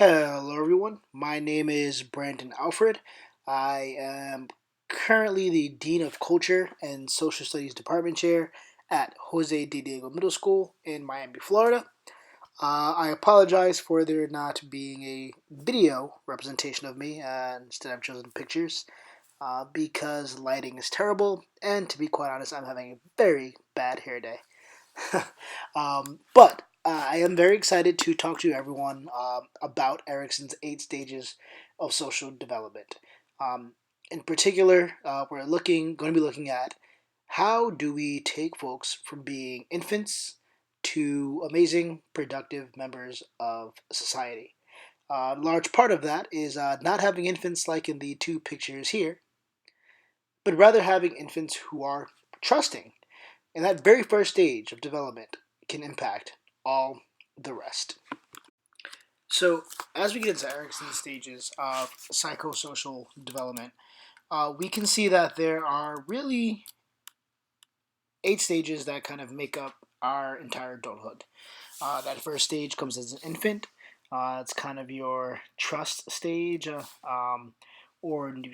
Hello, everyone. My name is Brandon Alfred. I am currently the Dean of Culture and Social Studies Department Chair at Jose de Diego Middle School in Miami, Florida. I apologize for there not being a video representation of me. Instead, I've chosen pictures because lighting is terrible, and to be quite honest, I'm having a very bad hair day. But I am very excited to talk to everyone about Erikson's 8 stages of social development. Um, in particular, we're going to be looking at how do we take folks from being infants to amazing, productive members of society. A large part of that is not having infants like in the two pictures here, but rather having infants who are trusting, and that very first stage of development can impact all the rest. So, as we get into Erikson's stages of psychosocial development, we can see that there are really 8 stages that kind of make up our entire adulthood. That first stage comes as an infant. It's kind of your trust stage, or in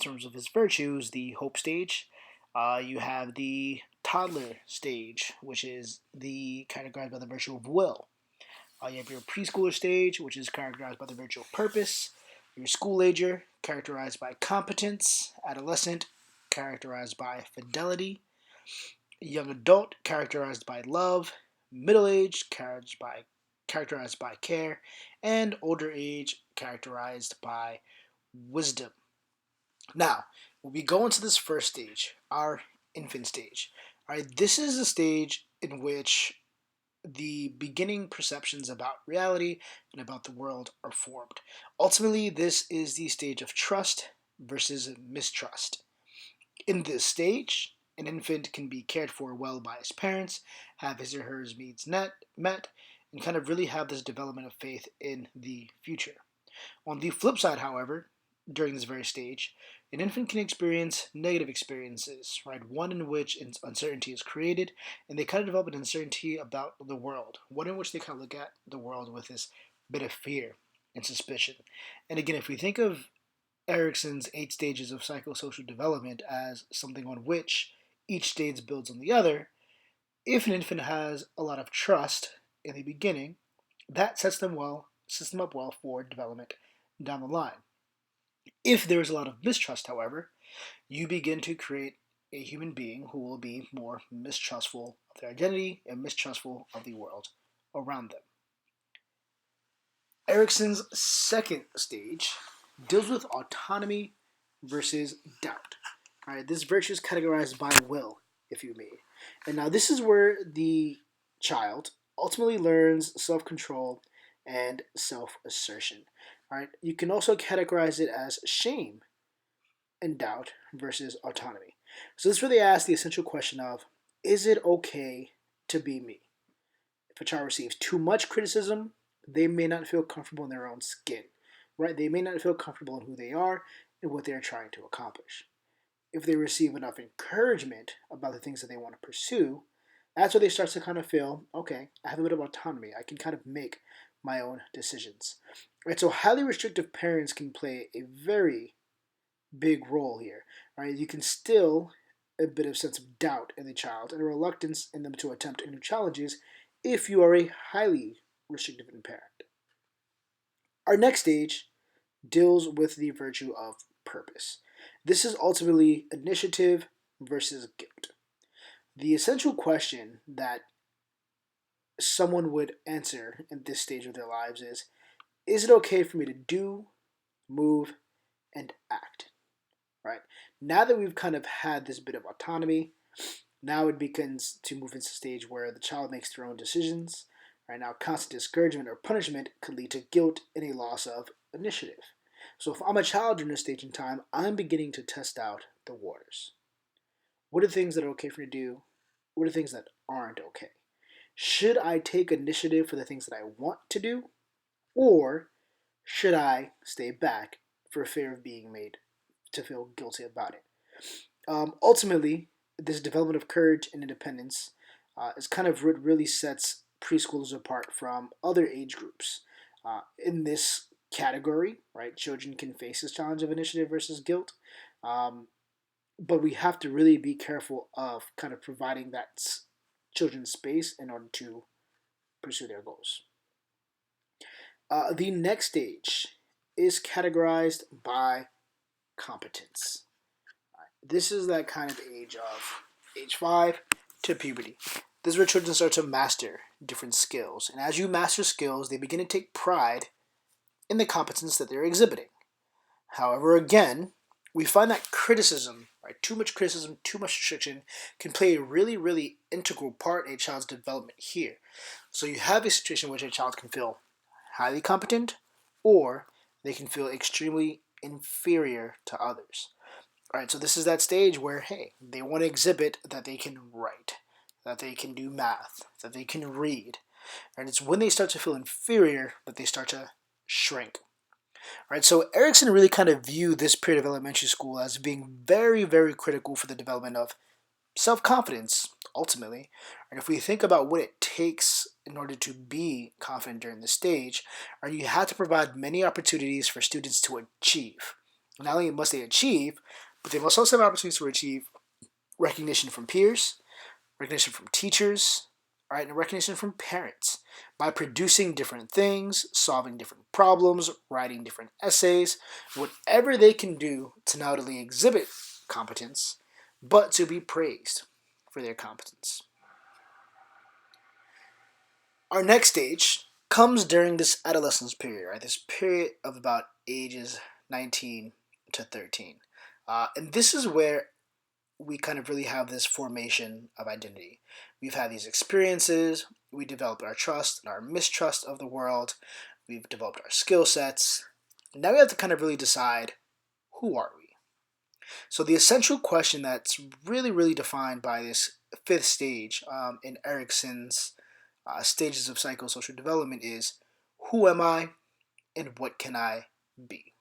terms of his virtues, the hope stage. You have the toddler stage, which is the characterized by the virtue of will. You have your preschooler stage, which is characterized by the virtue of purpose. Your school ager, characterized by competence. Adolescent, characterized by fidelity. Young adult, characterized by love. Middle age, characterized by care. And older age, characterized by wisdom. Now, when we go into this first stage, our infant stage, all right, this is a stage in which the beginning perceptions about reality and about the world are formed. Ultimately, this is the stage of trust versus mistrust. In this stage, an infant can be cared for well by his parents, have his or her needs met, and kind of really have this development of faith in the future. On the flip side, however, during this very stage, an infant can experience negative experiences, right? One in which uncertainty is created, and they kind of develop an uncertainty about the world. One in which they kind of look at the world with this bit of fear and suspicion. And again, if we think of Erikson's 8 stages of psychosocial development as something on which each stage builds on the other, if an infant has a lot of trust in the beginning, that sets them up well for development down the line. If there is a lot of mistrust, however, you begin to create a human being who will be more mistrustful of their identity and mistrustful of the world around them. Erikson's second stage deals with autonomy versus doubt. All right, this virtue is categorized by will, if you may. And now this is where the child ultimately learns self-control and self-assertion. All right, you can also categorize it as shame and doubt versus autonomy. So this really asks the essential question of, is it okay to be me? If a child receives too much criticism, they may not feel comfortable in their own skin, right? They may not feel comfortable in who they are and what they're trying to accomplish. If they receive enough encouragement about the things that they want to pursue, that's where they start to kind of feel, okay, I have a bit of autonomy. I can kind of make my own decisions. Right? So highly restrictive parents can play a very big role here. Right? You can still a bit of sense of doubt in the child and a reluctance in them to attempt new challenges if you are a highly restrictive parent. Our next stage deals with the virtue of purpose. This is ultimately initiative versus guilt. The essential question that someone would answer in this stage of their lives is it okay for me to do, move, and act? Right? Now that we've kind of had this bit of autonomy, now it begins to move into a stage where the child makes their own decisions. Right now, constant discouragement or punishment could lead to guilt and a loss of initiative. So if I'm a child during this stage in time, I'm beginning to test out the waters. What are things that are okay for me to do? What are things that aren't okay? Should I take initiative for the things that I want to do? Or should I stay back for fear of being made to feel guilty about it? Ultimately, this development of courage and independence is kind of what really sets preschoolers apart from other age groups. In this category, right? Children can face this challenge of initiative versus guilt. Um, but we have to really be careful of kind of providing that children space in order to pursue their goals. The next stage is categorized by competence. This is that kind of age of age 5 to puberty. This is where children start to master different skills. And as you master skills, they begin to take pride in the competence that they're exhibiting. However, again, we find that criticism, right, too much criticism, too much restriction, can play a really, really integral part in a child's development here. So you have a situation in which a child can feel highly competent, or they can feel extremely inferior to others. All right, so this is that stage where, hey, they want to exhibit that they can write, that they can do math, that they can read. And it's when they start to feel inferior that they start to shrink. All right, so Erikson really kind of viewed this period of elementary school as being very, very critical for the development of self-confidence, ultimately. And if we think about what it takes in order to be confident during this stage, right, you have to provide many opportunities for students to achieve. Not only must they achieve, but they must also have opportunities to achieve recognition from peers, recognition from teachers, right, and recognition from parents by producing different things, solving different problems, writing different essays, whatever they can do to not only exhibit competence, but to be praised for their competence. Our next stage comes during this adolescence period, right? This period of about ages 19 to 13. And this is where we kind of really have this formation of identity. We've had these experiences, we developed our trust and our mistrust of the world, we've developed our skill sets, and now we have to kind of really decide, who are we? So the essential question that's really, really defined by this fifth stage in Erikson's stages of psychosocial development is, who am I and what can I be?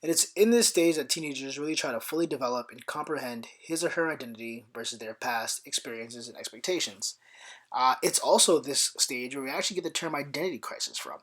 And it's in this stage that teenagers really try to fully develop and comprehend his or her identity versus their past experiences and expectations. It's also this stage where we actually get the term identity crisis from.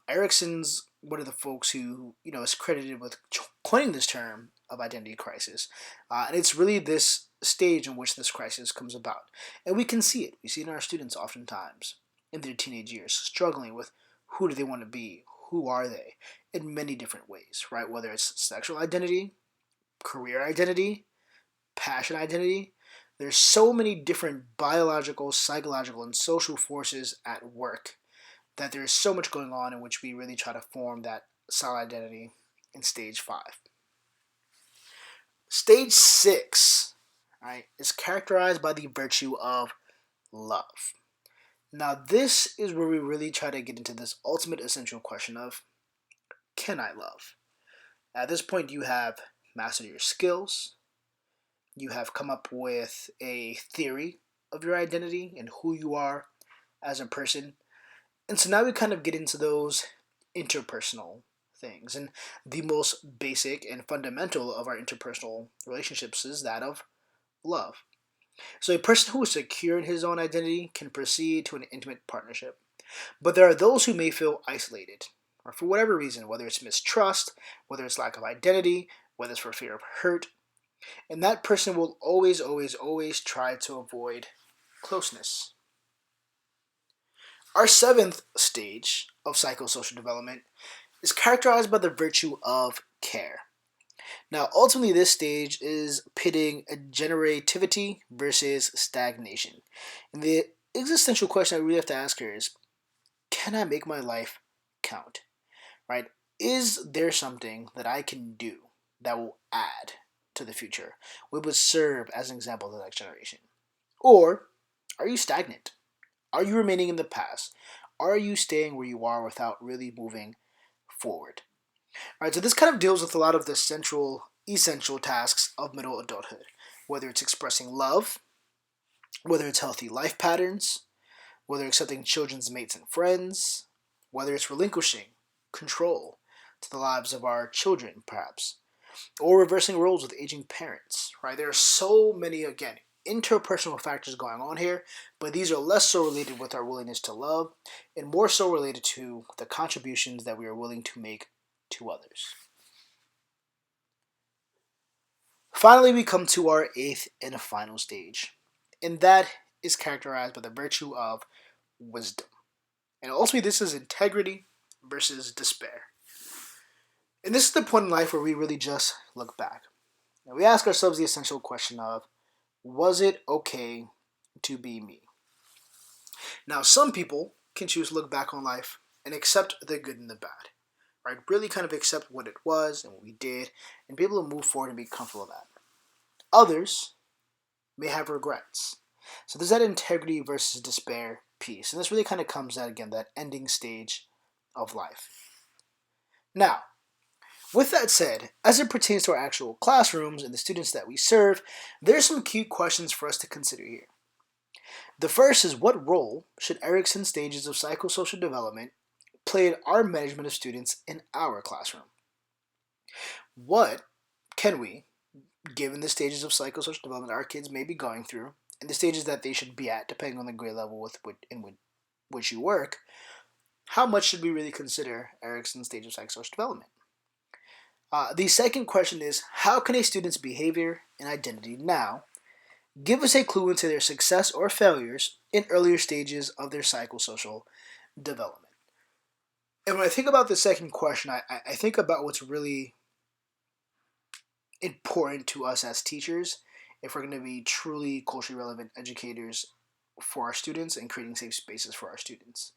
Erikson's one of the folks who is credited with coining this term of identity crisis, and it's really this stage in which this crisis comes about. And we can see it. We see it in our students oftentimes in their teenage years, struggling with who do they want to be, who are they, in many different ways, right? Whether it's sexual identity, career identity, passion identity. There's so many different biological, psychological, and social forces at work that there's so much going on in which we really try to form that solid identity in stage 5. Stage 6, right, is characterized by the virtue of love. Now, this is where we really try to get into this ultimate essential question of, can I love? At this point, you have mastered your skills, you have come up with a theory of your identity and who you are as a person. And so now we kind of get into those interpersonal things. And the most basic and fundamental of our interpersonal relationships is that of love. So a person who is secure in his own identity can proceed to an intimate partnership. But there are those who may feel isolated, or for whatever reason, whether it's mistrust, whether it's lack of identity, whether it's for fear of hurt, and that person will always, always, always try to avoid closeness. Our 7th stage of psychosocial development is characterized by the virtue of care. Now, ultimately, this stage is pitting generativity versus stagnation. And the existential question I really have to ask here is, can I make my life count? Right? Is there something that I can do that will add to the future, which would serve as an example to the next generation? Or are you stagnant? Are you remaining in the past? Are you staying where you are without really moving forward? All right, so this kind of deals with a lot of the essential tasks of middle adulthood, whether it's expressing love, whether it's healthy life patterns, whether accepting children's mates and friends, whether it's relinquishing control to the lives of our children, perhaps, or reversing roles with aging parents, right? There are so many, again, interpersonal factors going on here, but these are less so related with our willingness to love and more so related to the contributions that we are willing to make to others. Finally, we come to our eighth and final stage, and that is characterized by the virtue of wisdom. And ultimately, this is integrity versus despair. And this is the point in life where we really just look back. And we ask ourselves the essential question of, was it okay to be me? Now, some people can choose to look back on life and accept the good and the bad, right? Really kind of accept what it was and what we did and be able to move forward and be comfortable with that. Others may have regrets. So there's that integrity versus despair piece. And this really kind of comes out, again, that ending stage of life. Now, with that said, as it pertains to our actual classrooms and the students that we serve, there's some key questions for us to consider here. The first is, what role should Erikson's stages of psychosocial development play in our management of students in our classroom? What can we, given the stages of psychosocial development our kids may be going through, and the stages that they should be at, depending on the grade level in which you work, how much should we really consider Erikson's stage of psychosocial development? The second question is, how can a student's behavior and identity now give us a clue into their success or failures in earlier stages of their psychosocial development? And when I think about the second question, I think about what's really important to us as teachers if we're going to be truly culturally relevant educators for our students and creating safe spaces for our students.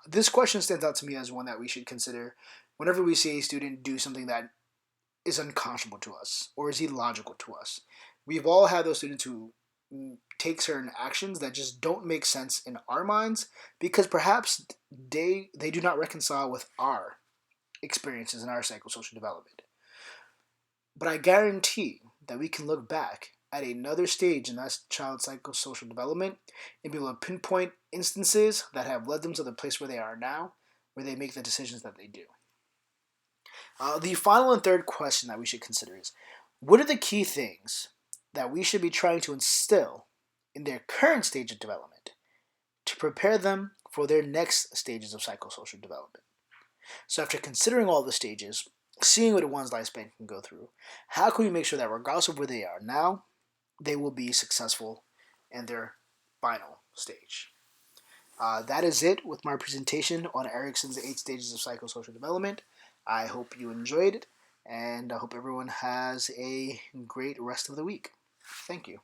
This question stands out to me as one that we should consider whenever we see a student do something that is unconscionable to us or is illogical to us. We've all had those students who take certain actions that just don't make sense in our minds because perhaps they do not reconcile with our experiences in our psychosocial development. But I guarantee that we can look back at another stage in that child's psychosocial development and be able to pinpoint instances that have led them to the place where they are now, where they make the decisions that they do. The final and third question that we should consider is, what are the key things that we should be trying to instill in their current stage of development to prepare them for their next stages of psychosocial development? So after considering all the stages, seeing what one's lifespan can go through, how can we make sure that regardless of where they are now, they will be successful in their final stage? That is it with my presentation on Erikson's 8 stages of psychosocial development. I hope you enjoyed it, and I hope everyone has a great rest of the week. Thank you.